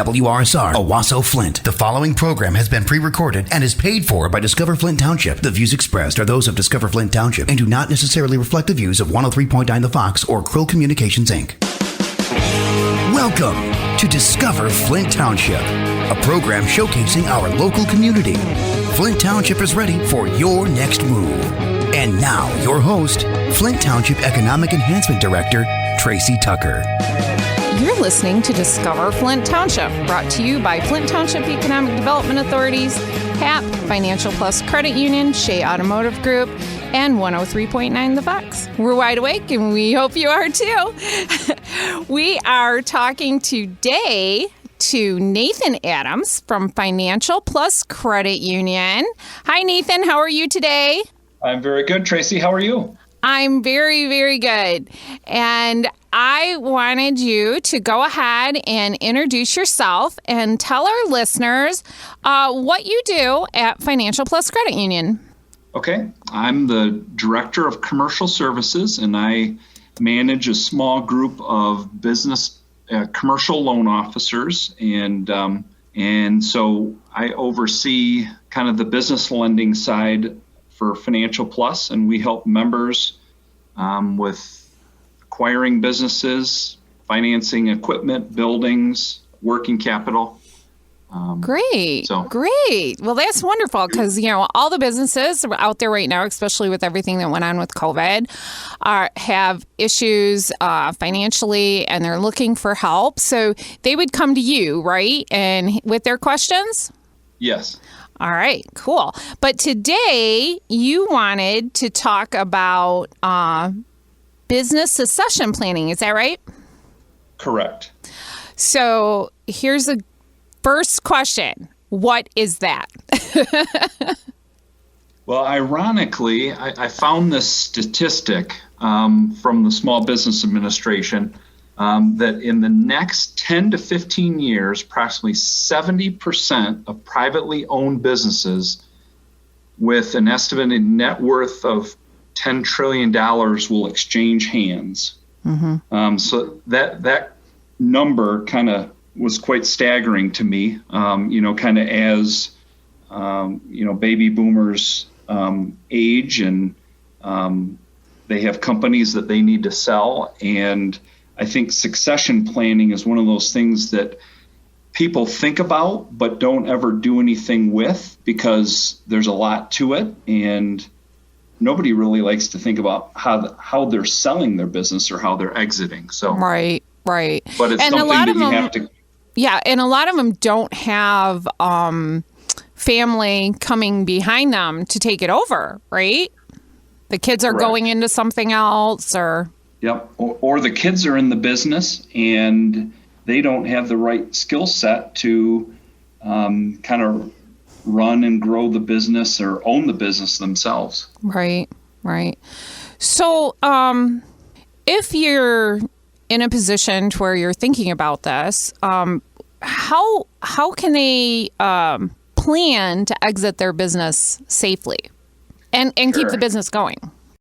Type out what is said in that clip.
WRSR, Owasso, Flint. The following program has been pre-recorded and is paid for by Discover Flint Township. The views expressed are those of Discover Flint Township and do not necessarily reflect the views of 103.9 The Fox or Krill Communications, Inc. Welcome to Discover Flint Township, a program showcasing our local community. Flint Township is ready for your next move. And now, your host, Flint Township Economic Enhancement Director, Tracy Tucker. You're listening to Discover Flint Township, brought to you by Flint Township Economic Development Authorities, HAP, Financial Plus Credit Union, Shea Automotive Group, and 103.9 The Fox. We're wide awake, and we hope you are too. We are talking today to Nathan Adams from Financial Plus Credit Union. Hi, Nathan. How are you today? I'm very good, Tracy. How are you? I'm very, very good. And I wanted you to go ahead and introduce yourself and tell our listeners what you do at Financial Plus Credit Union. Okay. I'm the Director of Commercial Services, and I manage a small group of business commercial loan officers. And so I oversee kind of the business lending side for Financial Plus, and we help members with acquiring businesses, financing equipment, buildings, working capital. Great. Well, that's wonderful because, all the businesses out there right now, especially with everything that went on with COVID, have issues financially and they're looking for help. So they would come to you, right? And with their questions? Yes. All right, cool. But today you wanted to talk about business succession planning. Is that right? Correct. So here's the first question. What is that? Well, ironically, I found this statistic from the Small Business Administration that in the next 10 to 15 years, approximately 70% of privately owned businesses with an estimated net worth of $10 trillion will exchange hands. Mm-hmm. So that number kind of was quite staggering to me, kind of as, baby boomers age and they have companies that they need to sell. And I think succession planning is one of those things that people think about but don't ever do anything with because there's a lot to it. And nobody really likes to think about how they're selling their business or how they're exiting. So Right. But it's and something a lot that of you them, have to. Yeah, and a lot of them don't have family coming behind them to take it over, right? The kids are Correct. going into something else or... Yep. Or the kids are in the business and they don't have the right skill set to kind of run and grow the business or own the business themselves. Right. So if you're in a position to where you're thinking about this, how can they plan to exit their business safely and Sure. keep the business going?